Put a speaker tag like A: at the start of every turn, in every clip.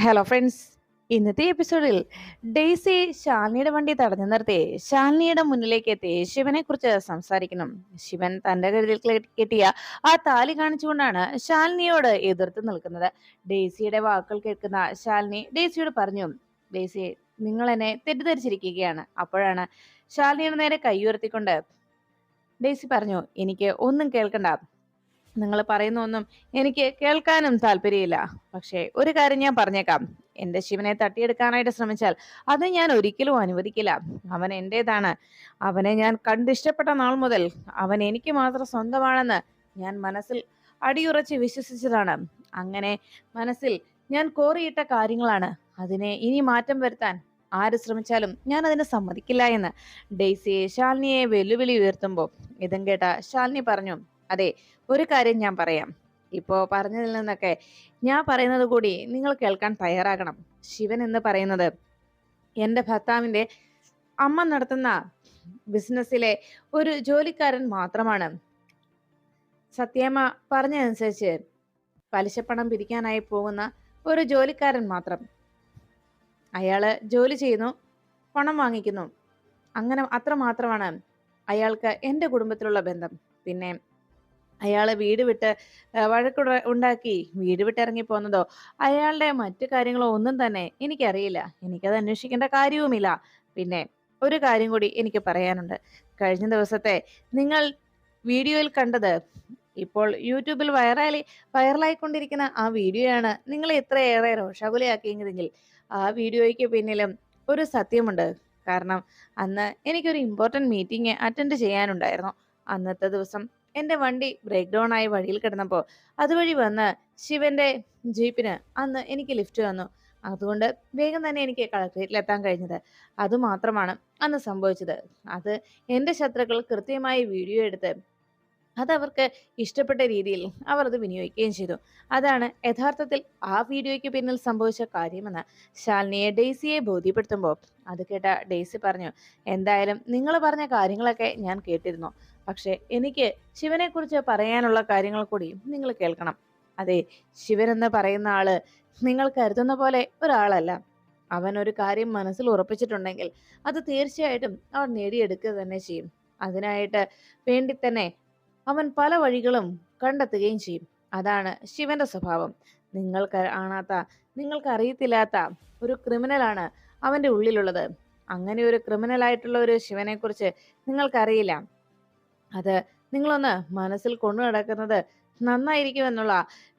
A: Hello friends. ഇന്നത്തെ എപ്പിസോഡിൽ Daisy ശാലിനിയുടെ വണ്ടി തടഞ്ഞു നിർത്തി ശാലിനിയുടെ മുന്നിലേക്ക് എത്തി ശിവനെ കുറിച്ച് സംസാരിക്കണം. ശിവൻ തന്റെ കരുതിൽ കെട്ടിയ ആ താലി കാണിച്ചുകൊണ്ടാണ് ശാലിനിയോട് എതിർത്ത് നിൽക്കുന്നത്. ഡെയ്സിയുടെ വാക്കുകൾ കേൾക്കുന്ന ശാലിനി ഡെയ്സിയോട് പറഞ്ഞു, ഡെയ്സി, നിങ്ങൾ എന്നെ തെറ്റിദ്ധരിച്ചിരിക്കുകയാണ്. അപ്പോഴാണ് ശാലിനിയുടെ നേരെ കൈ ഉയർത്തിക്കൊണ്ട് ഡെയ്സി പറഞ്ഞു, എനിക്ക് ഒന്നും കേൾക്കണ്ട, നിങ്ങൾ പറയുന്ന ഒന്നും എനിക്ക് കേൾക്കാനും താല്പര്യമില്ല. പക്ഷേ ഒരു കാര്യം ഞാൻ പറഞ്ഞേക്കാം, എന്റെ ശിവനെ തട്ടിയെടുക്കാനായിട്ട് ശ്രമിച്ചാൽ അത് ഞാൻ ഒരിക്കലും അനുവദിക്കില്ല. അവൻ എന്റേതാണ്. അവനെ ഞാൻ കണ്ടിഷ്ടപ്പെട്ട നാൾ മുതൽ അവൻ എനിക്ക് മാത്രം സ്വന്തമാണെന്ന് ഞാൻ മനസ്സിൽ അടിയുറച്ച് വിശ്വസിച്ചതാണ്. അങ്ങനെ മനസ്സിൽ ഞാൻ കോറിയിട്ട കാര്യങ്ങളാണ്. അതിനെ ഇനി മാറ്റം വരുത്താൻ ആര് ശ്രമിച്ചാലും ഞാൻ അതിന് സമ്മതിക്കില്ല എന്ന് ഡെയ്സി ശാലിനിയെ വെല്ലുവിളി ഉയർത്തുമ്പോൾ ഇതും കേട്ട ശാലിനി പറഞ്ഞു, അതെ, ഒരു കാര്യം ഞാൻ പറയാം. ഇപ്പോ പറഞ്ഞതിൽ നിന്നൊക്കെ ഞാൻ പറയുന്നത് കൂടി നിങ്ങൾ കേൾക്കാൻ തയ്യാറാകണം. ശിവൻ എന്ന് പറയുന്നത് എന്റെ ഭർത്താവിന്റെ അമ്മ നടത്തുന്ന ബിസിനസ്സിലെ ഒരു ജോലിക്കാരൻ മാത്രമാണ്. സത്യമ്മ പറഞ്ഞതനുസരിച്ച് പലിശപ്പണം പിരിക്കാനായി പോകുന്ന ഒരു ജോലിക്കാരൻ മാത്രം. അയാള് ജോലി ചെയ്യുന്നു, പണം വാങ്ങിക്കുന്നു, അങ്ങനെ അത്ര മാത്രമാണ് അയാൾക്ക് എന്റെ കുടുംബത്തിലുള്ള ബന്ധം. പിന്നെ അയാള് വീട് വിട്ട് ഉണ്ടാക്കി വീട് വിട്ട് ഇറങ്ങി പോന്നതോ അയാളുടെ മറ്റു കാര്യങ്ങളോ ഒന്നും തന്നെ എനിക്കറിയില്ല. എനിക്കത് അന്വേഷിക്കേണ്ട കാര്യവുമില്ല. പിന്നെ ഒരു കാര്യം കൂടി എനിക്ക് പറയാനുണ്ട്. കഴിഞ്ഞ ദിവസത്തെ നിങ്ങൾ വീഡിയോയിൽ കണ്ടത്, ഇപ്പോൾ യൂട്യൂബിൽ വൈറലായിക്കൊണ്ടിരിക്കുന്ന ആ വീഡിയോയാണ് നിങ്ങളെ ഇത്രയേറെ രോഷാകുലയാക്കിയെങ്കിൽ ആ വീഡിയോയ്ക്ക് പിന്നിലും ഒരു സത്യമുണ്ട്. കാരണം അന്ന് എനിക്കൊരു ഇമ്പോർട്ടന്റ് മീറ്റിംഗ് അറ്റൻഡ് ചെയ്യാനുണ്ടായിരുന്നു. അന്നത്തെ ദിവസം എന്റെ വണ്ടി ബ്രേക്ക് ഡൗൺ ആയി വഴിയിൽ കിടന്നപ്പോൾ അതുവഴി വന്ന് ശിവന്റെ ജീപ്പിന് അന്ന് എനിക്ക് ലിഫ്റ്റ് വന്നു. അതുകൊണ്ട് വേഗം തന്നെ എനിക്ക് കളക്ട്രേറ്റിൽ എത്താൻ കഴിഞ്ഞത്. അതുമാത്രമാണ് അന്ന് സംഭവിച്ചത്. അത് എന്റെ ശത്രുക്കൾ കൃത്യമായി വീഡിയോ എടുത്ത് അതവർക്ക് ഇഷ്ടപ്പെട്ട രീതിയിൽ അവർ അത് വിനിയോഗിക്കുകയും ചെയ്തു. അതാണ് യഥാർത്ഥത്തിൽ ആ വീഡിയോയ്ക്ക് പിന്നിൽ സംഭവിച്ച കാര്യമെന്ന് ശാലിനിയെ ഡെയ്സിയെ ബോധ്യപ്പെടുത്തുമ്പോൾ അത് കേട്ട ഡെയ്സി പറഞ്ഞു, എന്തായാലും നിങ്ങൾ പറഞ്ഞ കാര്യങ്ങളൊക്കെ ഞാൻ കേട്ടിരുന്നു. പക്ഷെ എനിക്ക് ശിവനെ കുറിച്ച് പറയാനുള്ള കാര്യങ്ങൾ കൂടി നിങ്ങൾ കേൾക്കണം. അതെ, ശിവൻ എന്ന് പറയുന്ന ആള് നിങ്ങൾ കരുതുന്ന പോലെ ഒരാളല്ല. അവൻ ഒരു കാര്യം മനസ്സിൽ ഉറപ്പിച്ചിട്ടുണ്ടെങ്കിൽ അത് തീർച്ചയായിട്ടും അവൻ നേടിയെടുക്കുക തന്നെ ചെയ്യും. അതിനായിട്ട് വേണ്ടി തന്നെ അവൻ പല വഴികളും കണ്ടെത്തുകയും ചെയ്യും. അതാണ് ശിവന്റെ സ്വഭാവം. നിങ്ങൾക്ക് കാണാത്ത, നിങ്ങൾക്ക് അറിയത്തില്ലാത്ത ഒരു ക്രിമിനലാണ് അവന്റെ ഉള്ളിലുള്ളത്. അങ്ങനെ ഒരു ക്രിമിനൽ ആയിട്ടുള്ള ഒരു ശിവനെ കുറിച്ച് നിങ്ങൾക്കറിയില്ല. അത് നിങ്ങളൊന്ന് മനസ്സിൽ കൊണ്ടു നടക്കുന്നത് നന്നായിരിക്കുമെന്നുള്ള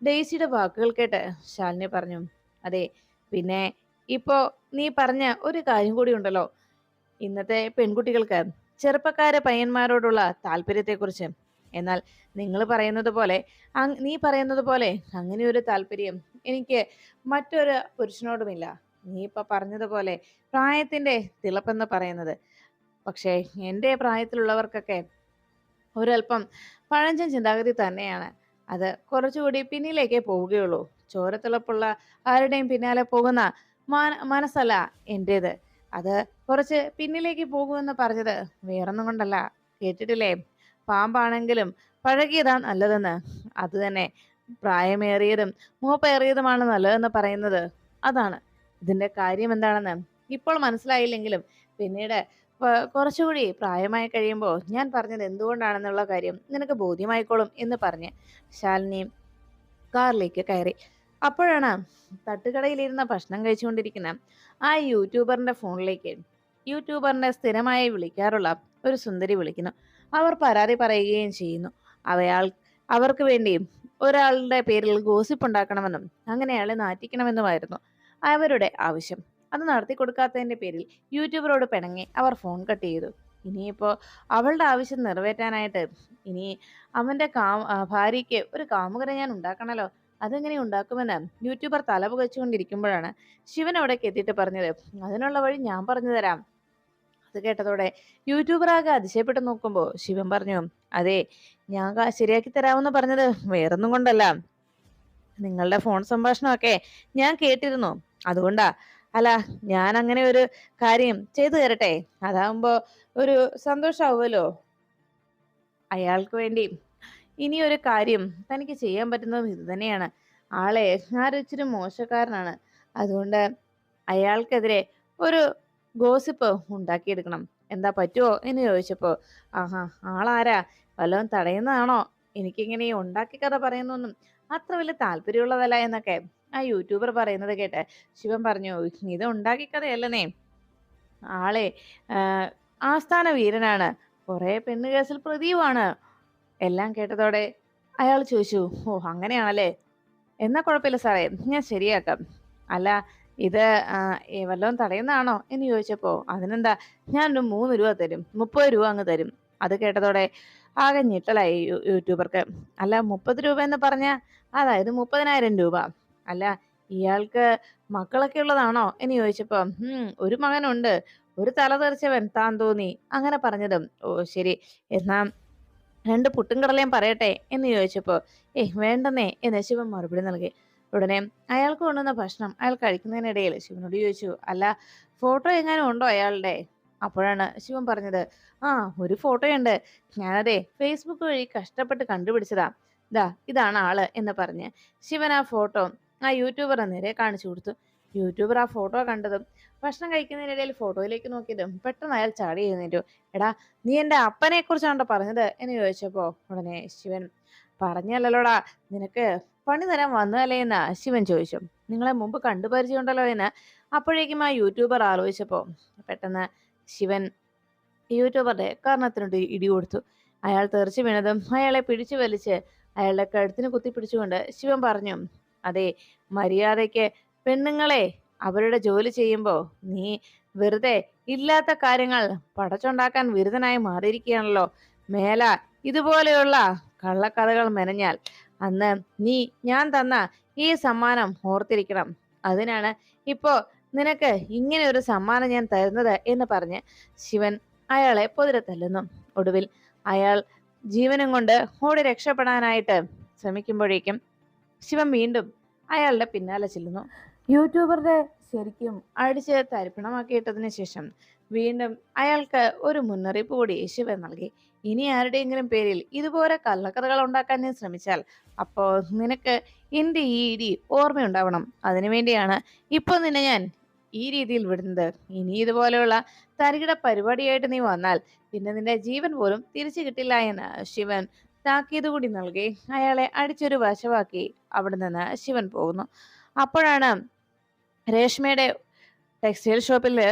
A: ഡെയ്സിയുടെ വാക്കുകൾ കേട്ട് ശാലിനി പറഞ്ഞു, അതെ, പിന്നെ ഇപ്പോ നീ പറഞ്ഞ ഒരു കാര്യം കൂടി ഉണ്ടല്ലോ, ഇന്നത്തെ പെൺകുട്ടികൾക്ക് ചെറുപ്പക്കാരെ പയ്യന്മാരോടുള്ള താല്പര്യത്തെക്കുറിച്ച്. എന്നാൽ നീ പറയുന്നത് പോലെ അങ്ങനെ ഒരു താല്പര്യം എനിക്ക് മറ്റൊരു പുരുഷനോടുമില്ല. നീ ഇപ്പൊ പറഞ്ഞതുപോലെ പ്രായത്തിന്റെ തിളപ്പെന്ന് പറയുന്നത്. പക്ഷേ എന്റെ പ്രായത്തിലുള്ളവർക്കൊക്കെ ഒരല്പം പഴഞ്ചൻ ചിന്താഗതി തന്നെയാണ്. അത് കുറച്ചുകൂടി പിന്നിലേക്കേ പോവുകയുള്ളൂ. ചോരത്തിളപ്പുള്ള ആരുടെയും പിന്നാലെ പോകുന്ന മനസ്സല്ല എന്റേത്. അത് കുറച്ച് പിന്നിലേക്ക് പോകുമെന്ന് പറഞ്ഞത് വേറൊന്നും കൊണ്ടല്ല. കേട്ടിട്ടില്ലേ, പാമ്പാണെങ്കിലും പഴകിയതാ നല്ലതെന്ന്. അത് തന്നെ, പ്രായമേറിയതും മൂപ്പേറിയതുമാണ് നല്ലതെന്ന് പറയുന്നത് അതാണ്. ഇതിന്റെ കാര്യം എന്താണെന്ന് ഇപ്പോൾ മനസ്സിലായില്ലെങ്കിലും പിന്നീട് കുറച്ചുകൂടി പ്രായമായി കഴിയുമ്പോൾ ഞാൻ പറഞ്ഞത് എന്തുകൊണ്ടാണെന്നുള്ള കാര്യം നിനക്ക് ബോധ്യമായിക്കോളും എന്ന് പറഞ്ഞ് ശാലിനി കാറിലേക്ക് കയറി. അപ്പോഴാണ് തട്ടുകടയിലിരുന്ന ഭക്ഷണം കഴിച്ചുകൊണ്ടിരിക്കുന്ന ആ യൂട്യൂബറിന്റെ ഫോണിലേക്ക് യൂട്യൂബറിനെ സ്ഥിരമായി വിളിക്കാറുള്ള ഒരു സുന്ദരി വിളിക്കുന്നു. അവർ പരാതി പറയുകയും ചെയ്യുന്നു. അവയാൾ അവർക്ക് വേണ്ടി ഒരാളുടെ പേരിൽ ഗോസിപ്പ് ഉണ്ടാക്കണമെന്നും അങ്ങനെ അയാളെ നാറ്റിക്കണമെന്നുമായിരുന്നു അവരുടെ ആവശ്യം. അത് നടത്തി കൊടുക്കാത്തതിന്റെ പേരിൽ യൂട്യൂബറോട് പിണങ്ങി അവർ ഫോൺ കട്ട് ചെയ്തു. ഇനിയിപ്പോ അവളുടെ ആവശ്യം നിറവേറ്റാനായിട്ട് ഇനി അവന്റെ ഭാര്യയ്ക്ക് ഒരു കാമുകനെ ഞാൻ ഉണ്ടാക്കണല്ലോ. അതെങ്ങനെ ഉണ്ടാക്കുമെന്ന് യൂട്യൂബർ തല പുകച്ചുകൊണ്ടിരിക്കുമ്പോഴാണ് ശിവൻ അവിടേക്ക് എത്തിയിട്ട് പറഞ്ഞത്, അതിനുള്ള വഴി ഞാൻ പറഞ്ഞു തരാം. അത് കേട്ടതോടെ യൂട്യൂബർ ആകെ അതിശയപ്പെട്ട് നോക്കുമ്പോ ശിവൻ പറഞ്ഞു, അതെ, ഞാൻ ശരിയാക്കി തരാമെന്ന് പറഞ്ഞത് വേറൊന്നും കൊണ്ടല്ല, നിങ്ങളുടെ ഫോൺ സംഭാഷണമൊക്കെ ഞാൻ കേട്ടിരുന്നു, അതുകൊണ്ടാ. അല്ല, ഞാൻ അങ്ങനെ ഒരു കാര്യം ചെയ്തു തരട്ടെ, അതാവുമ്പോ ഒരു സന്തോഷാവുമല്ലോ അയാൾക്ക് വേണ്ടി. ഇനി ഒരു കാര്യം തനിക്ക് ചെയ്യാൻ പറ്റുന്നതും ഇത് തന്നെയാണ്. ആളെ ആരിച്ചിരി മോശക്കാരനാണ്. അതുകൊണ്ട് അയാൾക്കെതിരെ ഒരു ഗോസിപ്പ് ഉണ്ടാക്കിയെടുക്കണം. എന്താ പറ്റുമോ എന്ന് ചോദിച്ചപ്പോ, ആഹാ ആളാരാ, വല്ലതും തടയുന്നതാണോ, എനിക്കിങ്ങനെ ഈ ഉണ്ടാക്കി കഥ പറയുന്നൊന്നും അത്ര വലിയ താല്പര്യമുള്ളതല്ല എന്നൊക്കെ ആ യൂട്യൂബർ പറയുന്നത് കേട്ട് ശിവൻ പറഞ്ഞു, ഇത് ഉണ്ടാക്കി കഥയല്ലെന്നേ, ആളെ ആസ്ഥാന വീരനാണ്, കുറെ പെണ്ണ് കേസിൽ പ്രതിയുമാണ്. എല്ലാം കേട്ടതോടെ അയാൾ ചോദിച്ചു, ഓ അങ്ങനെയാണല്ലേ, എന്നാ കുഴപ്പമില്ല സാറേ, ഞാൻ ശരിയാക്കാം. അല്ല ഇത് വല്ലതും തടയുന്നതാണോ എന്ന് ചോദിച്ചപ്പോ, അതിനെന്താ, ഞാനൊരു 3 രൂപ തരും, 30 രൂപ അങ്ങ് തരും. അത് കേട്ടതോടെ ആകെ ഞെട്ടലായി യൂട്യൂബർക്ക്. അല്ല 30 രൂപ എന്ന് പറഞ്ഞ അതായത് 30,000 രൂപ. അല്ല ഇയാൾക്ക് മക്കളൊക്കെ ഉള്ളതാണോ എന്ന് ചോദിച്ചപ്പോ, ഒരു മകനുണ്ട്, ഒരു തല തെറിച്ചവൻ താൻ തോന്നി, അങ്ങനെ പറഞ്ഞതും, ഓ ശരി, എന്നാ 2 പുട്ടും കടലയും പറയട്ടെ എന്ന് ചോദിച്ചപ്പോ, വേണ്ടെന്നേ എന്ന് ശിവൻ മറുപടി നൽകി. ഉടനെ അയാൾക്ക് കൊണ്ടുവന്ന ഭക്ഷണം അയാൾ കഴിക്കുന്നതിനിടയിൽ ശിവനോട് ചോദിച്ചു, അല്ല ഫോട്ടോ എങ്ങാനും ഉണ്ടോ അയാളുടെ? അപ്പോഴാണ് ശിവൻ പറഞ്ഞത്, ആ ഒരു ഫോട്ടോയുണ്ട്, ഞാനതേ ഫേസ്ബുക്ക് വഴി കഷ്ടപ്പെട്ട് കണ്ടുപിടിച്ചതാ, ഇതാണ് ആള് എന്ന് പറഞ്ഞ് ശിവൻ ആ ഫോട്ടോ ആ യൂട്യൂബറിന് നേരെ കാണിച്ചു കൊടുത്തു. യൂട്യൂബർ ആ ഫോട്ടോ കണ്ടതും ഭക്ഷണം കഴിക്കുന്നതിനിടയിൽ ഫോട്ടോയിലേക്ക് നോക്കിയതും പെട്ടെന്ന് അയാൾ ചാടി എഴുന്നേറ്റു. എടാ, നീ എന്റെ അപ്പനെ കുറിച്ചാണോ പറഞ്ഞത് എന്ന് ചോദിച്ചപ്പോ ഉടനെ ശിവൻ, പറഞ്ഞല്ലല്ലോടാ, നിനക്ക് പണി തരാൻ വന്നതല്ലേ എന്ന് ശിവൻ ചോദിച്ചു. നിങ്ങളെ മുമ്പ് കണ്ടു പരിചയമുണ്ടല്ലോ എന്ന് അപ്പോഴേക്കും ആ യൂട്യൂബർ ആലോചിച്ചപ്പോ പെട്ടെന്ന് ശിവൻ യൂട്യൂബറുടെ കർണത്തിനോട് ഇടി കൊടുത്തു. അയാൾ തെറിച്ചു വീണതും അയാളെ പിടിച്ചു വലിച്ച് അയാളുടെ കഴുത്തിന് കുത്തിപ്പിടിച്ചുകൊണ്ട് ശിവൻ പറഞ്ഞു, അതെ, മര്യാദയ്ക്ക് പെണ്ണുങ്ങളെ അവരുടെ ജോലി ചെയ്യുമ്പോ നീ വെറുതെ ഇല്ലാത്ത കാര്യങ്ങൾ പടച്ചുണ്ടാക്കാൻ വിരുദ്ധനായി മാറിയിരിക്കുകയാണല്ലോ. മേല ഇതുപോലെയുള്ള കള്ളക്കഥകൾ മെനഞ്ഞാൽ അന്ന് നീ ഞാൻ തന്ന ഈ സമ്മാനം ഓർത്തിരിക്കണം. അതിനാണ് ഇപ്പോ നിനക്ക് ഇങ്ങനെ ഒരു സമ്മാനം ഞാൻ തരുന്നത് എന്ന് പറഞ്ഞ് ശിവൻ അയാളെ പൊതിരെ തല്ലുന്നു. ഒടുവിൽ അയാൾ ജീവനും കൊണ്ട് ഓടി രക്ഷപ്പെടാനായിട്ട് ശ്രമിക്കുമ്പോഴേക്കും ശിവൻ വീണ്ടും അയാളുടെ പിന്നാലെ ചെല്ലുന്നു. യൂട്യൂബറുടെ ശരിക്കും അടിച്ച് തരിപ്പണമാക്കിയിട്ടതിന് ശേഷം വീണ്ടും അയാൾക്ക് ഒരു മുന്നറിയിപ്പ് കൂടി ശിവൻ നൽകി. ഇനി ആരുടെയെങ്കിലും പേരിൽ ഇതുപോലെ കള്ളക്കഥകൾ ഉണ്ടാക്കാൻ നീ ശ്രമിച്ചാൽ അപ്പോ നിനക്ക് എന്റെ ഈ ഇടി ഓർമ്മയുണ്ടാവണം. അതിനുവേണ്ടിയാണ് ഇപ്പൊ നിന്നെ ഞാൻ ഈ രീതിയിൽ വിടുന്നത്. ഇനി ഇതുപോലെയുള്ള തരികിട പരിപാടിയായിട്ട് നീ വന്നാൽ പിന്നെ നിന്റെ ജീവൻ പോലും തിരിച്ചു കിട്ടില്ല എന്ന് ശിവൻ താക്കീത് കൂടി നൽകി അയാളെ അടിച്ചൊരു വശമാക്കി അവിടെ നിന്ന് ശിവൻ പോകുന്നു. അപ്പോഴാണ് രേഷ്മയുടെ ടെക്സ്റ്റൈൽ ഷോപ്പില്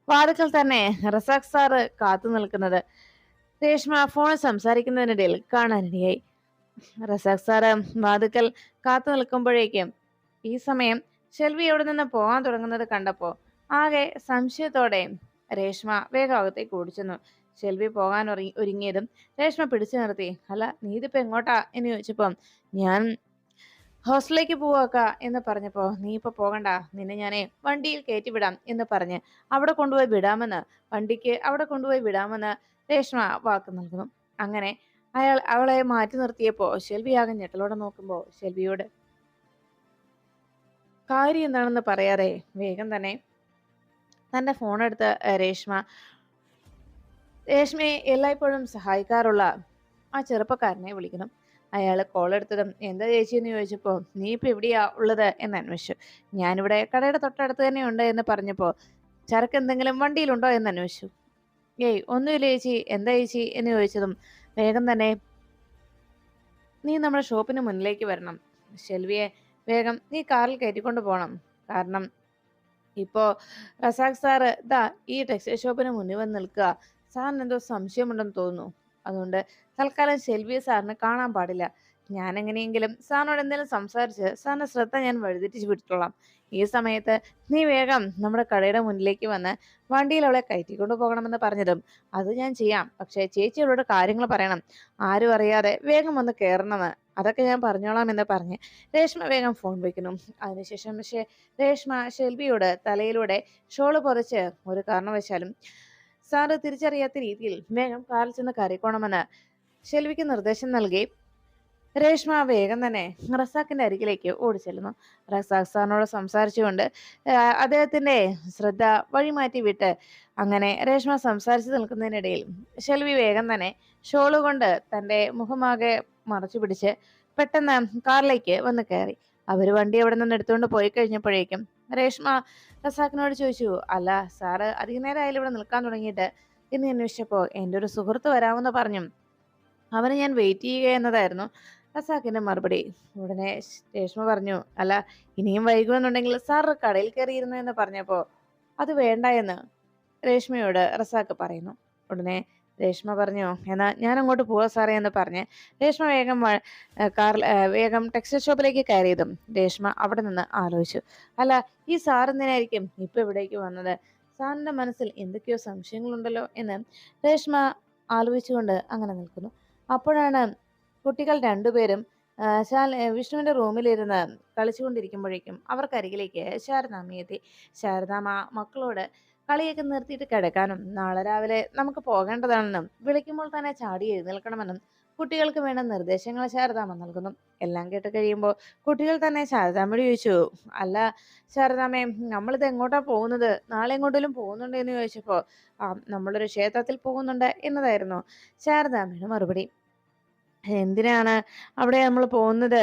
A: വാതിക്കൽ തന്നെ റസാഖ് സാറ് കാത്തു നിൽക്കുന്നത് രേഷ്മ ഫോണിൽ സംസാരിക്കുന്നതിനിടയിൽ കാണാനിടയായി. റസാഖ് സാറ് വാതിക്കൽ കാത്തു നിൽക്കുമ്പോഴേക്കും ഈ സമയം ഷെൽവി അവിടെ നിന്ന് പോകാൻ തുടങ്ങുന്നത് കണ്ടപ്പോ ആകെ സംശയത്തോടെ രേഷ്മ വേഗം അകത്തേക്ക് ഓടിച്ചെന്നു. ഷെൽവി പോകാൻ ഒരുങ്ങിയതും രേഷ്മ പിടിച്ചു നിർത്തി, അല്ല നീ ഇതിപ്പോ എങ്ങോട്ടാ എന്ന് ചോദിച്ചപ്പോ, ഞാൻ ഹോസ്റ്റലിലേക്ക് പോവാക്ക എന്ന് പറഞ്ഞപ്പോ, നീ ഇപ്പൊ പോകണ്ട, നിന്നെ ഞാനേ വണ്ടിയിൽ കയറ്റി വിടാം എന്ന് പറഞ്ഞ് അവിടെ കൊണ്ടുപോയി വിടാമെന്ന് രേഷ്മ വാക്ക് നൽകുന്നു. അങ്ങനെ അയാൾ അവളെ മാറ്റി നിർത്തിയപ്പോ ഷെൽവി ആകെ ഞെട്ടലോടെ നോക്കുമ്പോ ഷെൽവിയോട് കാര്യം എന്താണെന്ന് പറയാതെ വേഗം തന്നെ തന്റെ ഫോൺ എടുത്ത് രേഷ്മയെ എല്ലായ്പ്പോഴും സഹായിക്കാറുള്ള ആ ചെറുപ്പക്കാരനെ വിളിക്കണം. അയാൾ കോൾ എടുത്തതും എന്താ ചേച്ചി എന്ന് ചോദിച്ചപ്പോ, നീ ഇപ്പൊ എവിടെയാ ഉള്ളത് എന്ന് അന്വേഷിച്ചു. ഞാനിവിടെ കടയുടെ തൊട്ടടുത്ത് തന്നെ ഉണ്ട് എന്ന് പറഞ്ഞപ്പോ, ചരക്ക് എന്തെങ്കിലും വണ്ടിയിലുണ്ടോ എന്ന് അന്വേഷിച്ചു. ഒന്നുമില്ല ചേച്ചി, എന്താ ചേച്ചി എന്ന് ചോദിച്ചതും വേഗം തന്നെ നീ നമ്മുടെ ഷോപ്പിന് മുന്നിലേക്ക് വരണം. ഷെൽവിയെ വേഗം നീ കാറിൽ കയറ്റിക്കൊണ്ട് പോകണം. കാരണം ഇപ്പോ റസാഖ് സാറ് ഈ ടെക്സ്റ്റൈൽ ഷോപ്പിന് മുന്നിൽ വന്ന് നിൽക്കുക. സാറിന് എന്തോ സംശയമുണ്ടെന്ന് തോന്നുന്നു. അതുകൊണ്ട് തൽക്കാലം ഷെൽവിയെ സാറിന് കാണാൻ പാടില്ല. ഞാൻ എങ്ങനെയെങ്കിലും സാറിനോട് എന്തെങ്കിലും സംസാരിച്ച് സാറിന്റെ ശ്രദ്ധ ഞാൻ വഴിതെറ്റിച്ച് വിട്ടോളാം. ഈ സമയത്ത് നീ വേഗം നമ്മുടെ കടയുടെ മുന്നിലേക്ക് വന്ന് വണ്ടിയിൽ അവളെ കയറ്റിക്കൊണ്ട് പോകണമെന്ന് പറഞ്ഞതും, അത് ഞാൻ ചെയ്യാം, പക്ഷെ ചേച്ചി അവളോട് കാര്യങ്ങൾ പറയണം, ആരും അറിയാതെ വേഗം വന്ന് കയറണമെന്ന്, അതൊക്കെ ഞാൻ പറഞ്ഞോളാം എന്ന് പറഞ്ഞ് രേഷ്മ വേഗം ഫോൺ വയ്ക്കുന്നു. അതിനുശേഷം രേഷ്മ ഷെൽവിയോട് തലയിലൂടെ ഷോള് പൊറിച്ച് ഒരു കാരണവശാലും സാറ് തിരിച്ചറിയാത്ത രീതിയിൽ വേഗം കാറിൽ ചെന്ന് കയറിക്കോണമെന്ന് ഷെൽവിക്ക് നിർദ്ദേശം നൽകി രേഷ്മ വേഗം തന്നെ റസാഖിന്റെ അരികിലേക്ക് ഓടിച്ചെല്ലുന്നു. റസാഖ് സാറിനോട് സംസാരിച്ചുകൊണ്ട് അദ്ദേഹത്തിന്റെ ശ്രദ്ധ വഴിമാറ്റി വിട്ട് അങ്ങനെ രേഷ്മ സംസാരിച്ചു നിൽക്കുന്നതിനിടയിൽ ഷെൽവി വേഗം തന്നെ ഷോള് കൊണ്ട് തന്റെ മുഖമാകെ മറച്ചു പിടിച്ച് പെട്ടെന്ന് കാറിലേക്ക് വന്ന് കയറി. അവര് വണ്ടി അവിടെ നിന്ന് എടുത്തുകൊണ്ട് പോയി കഴിഞ്ഞപ്പോഴേക്കും രേഷ്മ റസാഖിനോട് ചോദിച്ചു, അല്ല സാറ് അധിക നേരമായാലും ഇവിടെ നിൽക്കാൻ തുടങ്ങിയിട്ട് എന്ന് അന്വേഷിച്ചപ്പോ എൻ്റെ ഒരു സുഹൃത്ത് വരാമെന്ന് പറഞ്ഞു, അവന് ഞാൻ വെയിറ്റ് ചെയ്യുക എന്നതായിരുന്നു റസാഖിന്റെ മറുപടി. ഉടനെ രേഷ്മ പറഞ്ഞു, അല്ല ഇനിയും വൈകുമെന്നുണ്ടെങ്കിൽ സാർ കടയിൽ കയറിയിരുന്നു എന്ന് പറഞ്ഞപ്പോ അത് വേണ്ട എന്ന് രേഷ്മയോട് റസാഖ് പറയുന്നു. ഉടനെ രേഷ്മ പറഞ്ഞു, എന്നാ ഞാൻ അങ്ങോട്ട് പോവാ സാറേ എന്ന് പറഞ്ഞ് രേഷ്മ വേഗം കാറിൽ വേഗം ടെക്സ്റ്റൈൽ ഷോപ്പിലേക്ക് കയറിയതും രേഷ്മ അവിടെ നിന്ന് ആലോചിച്ചു, അല്ല ഈ സാർ എന്തിനായിരിക്കും ഇപ്പൊ ഇവിടേക്ക് വന്നത്? സാറിന്റെ മനസ്സിൽ എന്തൊക്കെയോ സംശയങ്ങളുണ്ടല്ലോ എന്ന് രേഷ്മ ആലോചിച്ചുകൊണ്ട് അങ്ങനെ നിൽക്കുന്നു. അപ്പോഴാണ് കുട്ടികൾ രണ്ടുപേരും വിഷ്ണുവിന്റെ റൂമിലിരുന്ന് കളിച്ചുകൊണ്ടിരിക്കുമ്പോഴേക്കും അവർക്കരികിലേക്ക് ശാരദാമ്മ എത്തി. ശാരദാമ്മ മക്കളോട് കളിയൊക്കെ നിർത്തിയിട്ട് കിടക്കാനും നാളെ രാവിലെ നമുക്ക് പോകേണ്ടതാണെന്നും വിളിക്കുമ്പോൾ തന്നെ ചാടി എഴുന്നേൽക്കണമെന്നും കുട്ടികൾക്ക് വേണ്ട നിർദ്ദേശങ്ങൾ ശാരദാമ്മ നൽകുന്നു. എല്ലാം കേട്ട് കഴിയുമ്പോൾ കുട്ടികൾ തന്നെ ശാരദാമ്മയോട് ചോദിച്ചു, അല്ല ശാരദാമ്മേ, നമ്മളിത് എങ്ങോട്ടാ പോകുന്നത്? നാളെ എങ്ങോട്ടെങ്കിലും പോകുന്നുണ്ട് എന്ന് ചോദിച്ചപ്പോ നമ്മളൊരു ക്ഷേത്രത്തിൽ പോകുന്നുണ്ട് എന്നതായിരുന്നു ശാരദാമ്മയുടെ മറുപടി. എന്തിനാണ് അവിടെ നമ്മൾ പോകുന്നത്?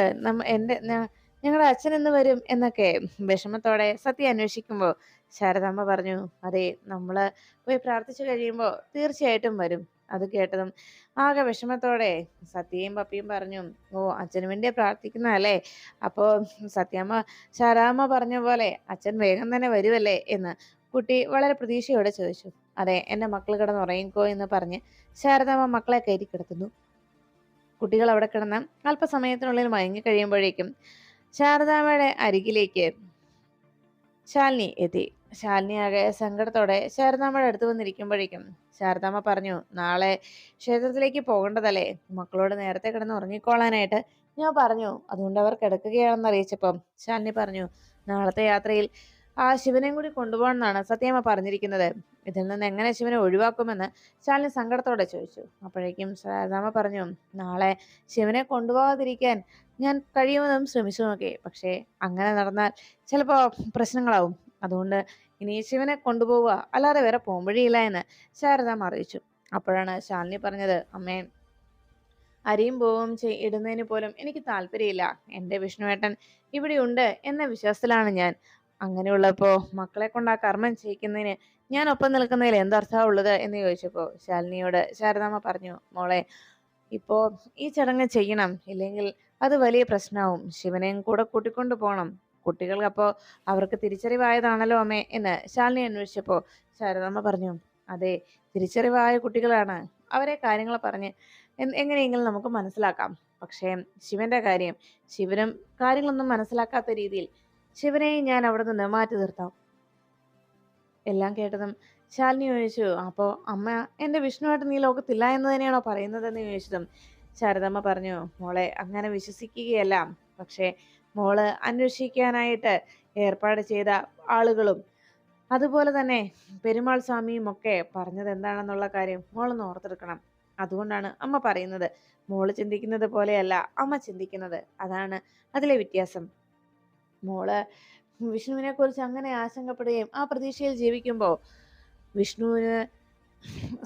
A: ഞങ്ങളുടെ അച്ഛൻ എന്ന് വരും എന്നൊക്കെ വിഷമത്തോടെ സത്യ അന്വേഷിക്കുമ്പോൾ ശാരദാമ്മ പറഞ്ഞു, അതെ നമ്മള് പോയി പ്രാർത്ഥിച്ചു കഴിയുമ്പോൾ തീർച്ചയായിട്ടും വരും. അത് കേട്ടതും ആകെ വിഷമത്തോടെ സത്യയും പപ്പിയും പറഞ്ഞു, ഓ അച്ഛന് വേണ്ടി പ്രാർത്ഥിക്കുന്നതല്ലേ, അപ്പോ സത്യാമ്മ ശാരദാമ്മ പറഞ്ഞ പോലെ അച്ഛൻ വേഗം തന്നെ വരുമല്ലേ എന്ന് കുട്ടി വളരെ പ്രതീക്ഷയോടെ ചോദിച്ചു. അതെ, എന്റെ മക്കൾ കിടന്നുറങ്ങിക്കോ എന്ന് പറഞ്ഞ് ശാരദാമ്മ മക്കളെ കയറ്റി കിടത്തുന്നു. കുട്ടികൾ അവിടെ കിടന്ന് അല്പസമയത്തിനുള്ളിൽ മയങ്ങി കഴിയുമ്പോഴേക്കും ശാരദാമ്മയുടെ അരികിലേക്ക് ശാലിനി എത്തി. ശാലിനി ആകെ സങ്കടത്തോടെ ശാരദാമ്മയുടെ അടുത്ത് വന്നിരിക്കുമ്പോഴേക്കും ശാരദാമ്മ പറഞ്ഞു, നാളെ ക്ഷേത്രത്തിലേക്ക് പോകേണ്ടതല്ലേ, മക്കളോട് നേരത്തെ കിടന്ന് ഉറങ്ങിക്കോളാനായിട്ട് ഞാൻ പറഞ്ഞു, അതുകൊണ്ട് അവർ കിടക്കുകയാണെന്ന് അറിയിച്ചപ്പം ശാലിനി പറഞ്ഞു, നാളത്തെ യാത്രയിൽ ആ ശിവനെയും കൂടി കൊണ്ടുപോകണമെന്നാണ് സത്യമ്മ പറഞ്ഞിരിക്കുന്നത്. ഇതിൽ നിന്ന് എങ്ങനെ ശിവനെ ഒഴിവാക്കുമെന്ന് ശാലിനി സങ്കടത്തോടെ ചോദിച്ചു. അപ്പോഴേക്കും ശാരദാമ്മ പറഞ്ഞു, നാളെ ശിവനെ കൊണ്ടുപോകാതിരിക്കാൻ ഞാൻ കഴിയുമെന്നും ശ്രമിച്ചു നോക്കി, പക്ഷേ അങ്ങനെ നടന്നാൽ ചിലപ്പോ പ്രശ്നങ്ങളാവും. അതുകൊണ്ട് ഇനി ശിവനെ കൊണ്ടുപോവുക അല്ലാതെ വേറെ പോംവഴിയില്ല എന്ന് ശാരദാമ്മ അറിയിച്ചു. അപ്പോഴാണ് ശാലിനി പറഞ്ഞത്, അമ്മേ, അരിയും പൂവും ഇടുന്നതിന് പോലും എനിക്ക് താല്പര്യമില്ല. എൻ്റെ വിഷ്ണുവേട്ടൻ ഇവിടെയുണ്ട് എന്ന വിശ്വാസത്തിലാണ് ഞാൻ. അങ്ങനെയുള്ളപ്പോ മക്കളെ കൊണ്ട് ആ കർമ്മം ചെയ്യിക്കുന്നതിന് ഞാൻ ഒപ്പം നിൽക്കുന്നതിൽ എന്തർത്ഥമാ ഉള്ളത് എന്ന് ചോദിച്ചപ്പോ ശാലിനിയോട് ശാരദാമ്മ പറഞ്ഞു, മോളെ, ഇപ്പോ ഈ ചടങ്ങ് ചെയ്യണം, ഇല്ലെങ്കിൽ അത് വലിയ പ്രശ്നമാവും. ശിവനെയും കൂടെ കൂട്ടിക്കൊണ്ടു പോകണം. കുട്ടികൾക്ക് അവർക്ക് തിരിച്ചറിവായതാണല്ലോ അമ്മേ എന്ന് ശാലിനി അന്വേഷിച്ചപ്പോ ശാരദാമ്മ പറഞ്ഞു, അതെ, തിരിച്ചറിവായ കുട്ടികളാണ്. അവരെ കാര്യങ്ങൾ പറഞ്ഞ് എങ്ങനെയെങ്കിലും നമുക്ക് മനസ്സിലാക്കാം. പക്ഷേ ശിവന്റെ കാര്യം, ശിവനും കാര്യങ്ങളൊന്നും മനസ്സിലാക്കാത്ത രീതിയിൽ ശിവനെയും ഞാൻ അവിടെ നിന്ന് മാറ്റി നിർത്താം. എല്ലാം കേട്ടതും ശാലിനി ചോദിച്ചു, അപ്പോ അമ്മ എന്റെ വിഷ്ണുവായിട്ട് നീ ലോകത്തില്ല എന്ന് തന്നെയാണോ പറയുന്നതെന്ന് ചോദിച്ചതും ശാരദാമ്മ പറഞ്ഞു, മോളെ, അങ്ങനെ വിശ്വസിക്കുകയല്ല. പക്ഷേ മോള് അന്വേഷിക്കാനായിട്ട് ഏർപ്പാട് ചെയ്ത ആളുകളും അതുപോലെ തന്നെ പെരുമാൾ സ്വാമിയും ഒക്കെ പറഞ്ഞത് എന്താണെന്നുള്ള കാര്യം മോളൊന്ന് ഓർത്തെടുക്കണം. അതുകൊണ്ടാണ് അമ്മ പറയുന്നത്. മോള് ചിന്തിക്കുന്നത് പോലെയല്ല അമ്മ ചിന്തിക്കുന്നത്. അതാണ് അതിലെ വ്യത്യാസം. മോള് വിഷ്ണുവിനെ കുറിച്ച് അങ്ങനെ ആശങ്കപ്പെടുകയും ആ പ്രതീക്ഷയിൽ ജീവിക്കുമ്പോൾ വിഷ്ണുവിന്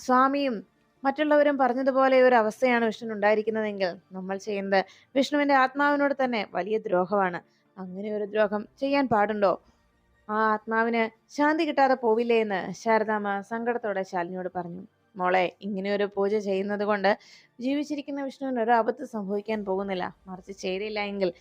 A: സ്വാമിയും മറ്റുള്ളവരും പറഞ്ഞതുപോലെ ഒരു അവസ്ഥയാണ് വിഷ്ണുവിന് ഉണ്ടായിരിക്കുന്നതെങ്കിൽ നമ്മൾ ചെയ്യുന്നത് വിഷ്ണുവിന്റെ ആത്മാവിനോട് തന്നെ വലിയ ദ്രോഹമാണ്. അങ്ങനെ ഒരു ദ്രോഹം ചെയ്യാൻ പാടുണ്ടോ? ആ ആത്മാവിന് ശാന്തി കിട്ടാതെ പോവില്ലേ എന്ന് ശാരദാമ്മ സങ്കടത്തോടെ ശാലിനിയോട് പറഞ്ഞു. മോളെ, ഇങ്ങനെ ഒരു പൂജ ചെയ്യുന്നത് കൊണ്ട് ജീവിച്ചിരിക്കുന്ന വിഷ്ണുവിന് ഒരു ആപത്ത് സംഭവിക്കാൻ പോകുന്നില്ല. മറിച്ച് ചെയ്തില്ല എങ്കിൽ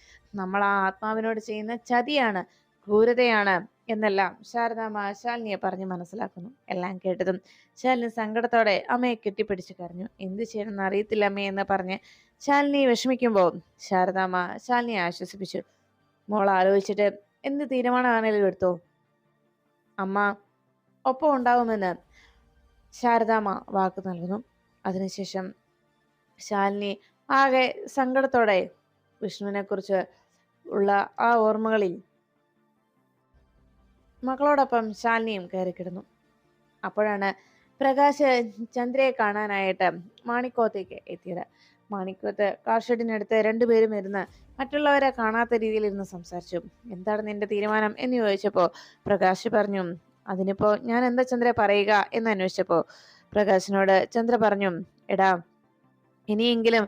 A: നമ്മൾ ആ ആത്മാവിനോട് ചെയ്യുന്ന ചതിയാണ്, ക്രൂരതയാണ് എന്നെല്ലാം ശാരദാമ്മ ശാലിനിയെ പറഞ്ഞ് മനസ്സിലാക്കുന്നു. എല്ലാം കേട്ടതും ശാലിനി സങ്കടത്തോടെ അമ്മയെ കെട്ടിപ്പിടിച്ച് കരഞ്ഞു. എന്ത് ചെയ്യണമെന്ന് അറിയത്തില്ല അമ്മേ എന്ന് പറഞ്ഞ് ശാലിനി വിഷമിക്കുമ്പോൾ ശാരദാമ്മ ശാലിനിയെ ആശ്വസിപ്പിച്ചു. മോൾ ആലോചിച്ചിട്ട് എന്ത് തീരുമാനമാണേലും എടുത്തോ, അമ്മ ഒപ്പം ഉണ്ടാവുമെന്ന് ശാരദാമ്മ വാക്ക് നൽകുന്നു. അതിനുശേഷം ശാലിനി ആകെ സങ്കടത്തോടെ വിഷ്ണുവിനെ കുറിച്ച് ഉള്ള ആ ഓർമ്മകളിൽ മക്കളോടൊപ്പം ശാലിനിയും കയറിക്കിടുന്നു. അപ്പോഴാണ് പ്രകാശ് ചന്ദ്രയെ കാണാനായിട്ട് മാണിക്കോത്തേക്ക് എത്തിയത്. മാണിക്കോത്ത് കാർ ഷെഡിനടുത്ത് രണ്ടുപേരും ഇരുന്ന് മറ്റുള്ളവരെ കാണാത്ത രീതിയിൽ ഇരുന്ന് സംസാരിച്ചു. എന്താണ് നിന്റെ തീരുമാനം എന്ന് ചോദിച്ചപ്പോ പ്രകാശ് പറഞ്ഞു, അതിനിപ്പോ ഞാൻ എന്താ ചന്ദ്ര പറയുക എന്ന് അന്വേഷിച്ചപ്പോ പ്രകാശിനോട് ചന്ദ്ര പറഞ്ഞു, എടാ, ഇനിയെങ്കിലും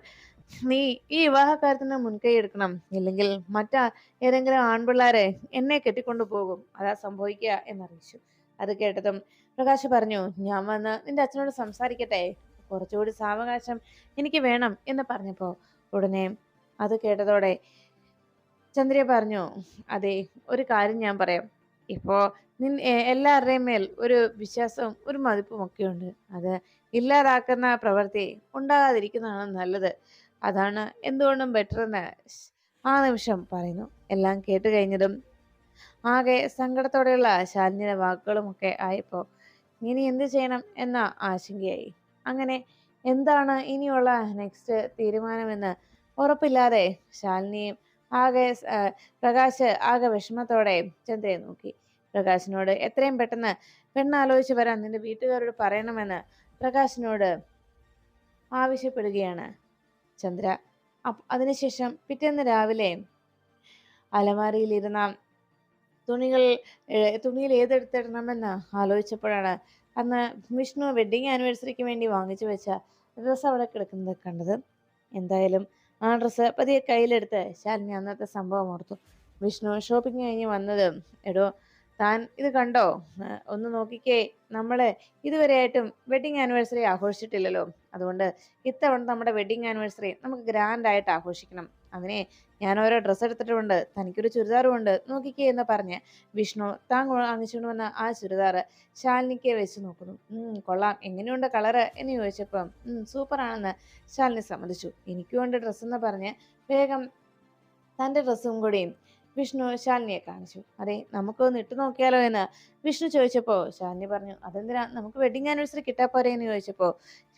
A: നീ ഈ വിവാഹ കാര്യത്തിന് മുൻകൈ എടുക്കണം, ഇല്ലെങ്കിൽ മറ്റാ ഏതെങ്കിലും ആൺപിള്ളാരെ എന്നെ കെട്ടിക്കൊണ്ടു പോകും, അതാ സംഭവിക്കുക എന്നറിയിച്ചു. അത് കേട്ടതും പ്രകാശ് പറഞ്ഞു, ഞാൻ വന്ന് നിന്റെ അച്ഛനോട് സംസാരിക്കട്ടെ, കുറച്ചുകൂടി സാവകാശം എനിക്ക് വേണം എന്ന് പറഞ്ഞപ്പോ ഉടനെ അത് കേട്ടതോടെ ചന്ദ്രിയ പറഞ്ഞു, അതെ, ഒരു കാര്യം ഞാൻ പറയാം. ഇപ്പോ എല്ലാവരുടെയും മേൽ ഒരു വിശ്വാസവും ഒരു മതിപ്പും ഒക്കെ ഉണ്ട്. അത് ഇല്ലാതാക്കുന്ന പ്രവൃത്തി ഉണ്ടാകാതിരിക്കുന്നതാണ് നല്ലത്. അതാണ് എന്തുകൊണ്ടും ബെറ്റർ എന്ന് ആ നിമിഷം പറയുന്നു. എല്ലാം കേട്ട് കഴിഞ്ഞതും ആകെ സങ്കടത്തോടെയുള്ള ശാലിനിയുടെ വാക്കുകളും ഒക്കെ ആയപ്പോ ഇനി എന്ത് ചെയ്യണം എന്ന ആശങ്കയായി. അങ്ങനെ എന്താണ് ഇനിയുള്ള നെക്സ്റ്റ് തീരുമാനമെന്ന് ഉറപ്പില്ലാതെ ശാലിനിയും ആകെ പ്രകാശ് ആകെ വിഷമത്തോടെ ചന്ദ്രയെ നോക്കി. പ്രകാശിനോട് എത്രയും പെട്ടെന്ന് പെണ്ണാലോചിച്ച് വരാൻ നിന്റെ വീട്ടുകാരോട് പറയണമെന്ന് പ്രകാശിനോട് ആവശ്യപ്പെടുകയാണ് ചന്ദ്ര. അതിനുശേഷം പിറ്റേന്ന് രാവിലെ അലമാരിയിലിരുന്ന തുണിയിൽ ഏതെടുത്തിടണമെന്ന് ആലോചിച്ചപ്പോഴാണ് അന്ന് വിഷ്ണു വെഡിങ് ആനിവേഴ്സറിക്ക് വേണ്ടി വാങ്ങിച്ചു വെച്ച ഡ്രസ്സ് അവിടെ കിടക്കുന്നത് കണ്ടത്. എന്തായാലും ആ ഡ്രസ്സ് പതിയെ കയ്യിലെടുത്ത് ശാലിനി അന്നത്തെ സംഭവം ഓർത്തു. വിഷ്ണു ഷോപ്പിംഗ് കഴിഞ്ഞ് വന്നത്, എടോ താൻ ഇത് കണ്ടോ, ഒന്ന് നോക്കിക്കേ, നമ്മള് ഇതുവരെയായിട്ടും വെഡിങ് ആനിവേഴ്സറി ആഘോഷിച്ചിട്ടില്ലല്ലോ, അതുകൊണ്ട് ഇത്തവണ നമ്മുടെ വെഡിങ് ആനിവേഴ്സറി നമുക്ക് ഗ്രാൻഡ് ആയിട്ട് ആഘോഷിക്കണം. അതിനെ ഞാൻ ഓരോ ഡ്രസ്സ് എടുത്തിട്ടുമുണ്ട്, തനിക്കൊരു ചുരിദാറും ഉണ്ട്, നോക്കിക്കേ എന്ന് പറഞ്ഞ് വിഷ്ണു താൻ വാങ്ങിച്ചുകൊണ്ട് വന്ന ആ ചുരിദാർ ശാലിനിക്ക് വെച്ച് നോക്കുന്നു. കൊള്ളാം, എങ്ങനെയുണ്ട് കളറ് എന്ന് ചോദിച്ചപ്പം സൂപ്പറാണെന്ന് ശാലിനി സമ്മതിച്ചു. എനിക്കും ഉണ്ട് ഡ്രസ്സ് എന്ന് പറഞ്ഞ് വേഗം തൻ്റെ ഡ്രസ്സും കൂടിയും വിഷ്ണു ശാലിനിയെ കാണിച്ചു. അതെ, നമുക്കൊന്ന് ഇട്ട് നോക്കിയാലോ എന്ന് വിഷ്ണു ചോദിച്ചപ്പോ ശാലിനി പറഞ്ഞു, അതെന്തിനാ, നമുക്ക് വെഡിങ് ആനിവേഴ്സറി കിട്ടാ പോരെ എന്ന് ചോദിച്ചപ്പോ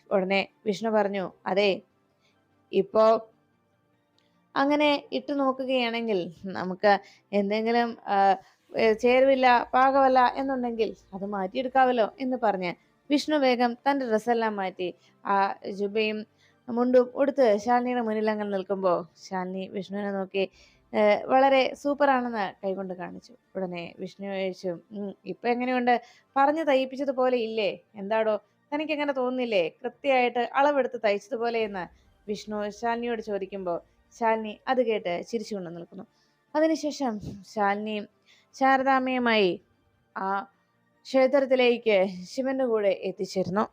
A: ഉടനെ വിഷ്ണു പറഞ്ഞു, അതെ, ഇപ്പോ അങ്ങനെ ഇട്ടു നോക്കുകയാണെങ്കിൽ നമുക്ക് എന്തെങ്കിലും ചേരുവില്ല, പാകമല്ല എന്നുണ്ടെങ്കിൽ അത് മാറ്റിയെടുക്കാവല്ലോ എന്ന് പറഞ്ഞ് വിഷ്ണു വേഗം തൻ്റെ ഡ്രസ്സെല്ലാം മാറ്റി ആ ജുബയും മുണ്ടും ഉടുത്ത് ശാലിനിയുടെ മുന്നിൽ അങ്ങനെ നിൽക്കുമ്പോൾ ശാലിനി വിഷ്ണുവിനെ നോക്കി വളരെ സൂപ്പറാണെന്ന് കൈകൊണ്ട് കാണിച്ചു. ഉടനെ വിഷ്ണു ചോദിച്ചു, ഇപ്പൊ എങ്ങനെയുണ്ട്, പറഞ്ഞു തയ്പ്പിച്ചതുപോലെ ഇല്ലേ, എന്താടോ തനിക്ക് എങ്ങനെ തോന്നുന്നില്ലേ, കൃത്യമായിട്ട് അളവെടുത്ത് തയ്ച്ചതുപോലെ എന്ന് വിഷ്ണു ശാലിനിയോട് ചോദിക്കുമ്പോൾ ശാലിനി അത് കേട്ട് ചിരിച്ചുകൊണ്ട് നിൽക്കുന്നു. അതിനുശേഷം ശാലിനിയും ശാരദാമ്മയുമായി ആ ക്ഷേത്രത്തിലേക്ക് ശിവന്റെ കൂടെ എത്തിച്ചേർന്നു.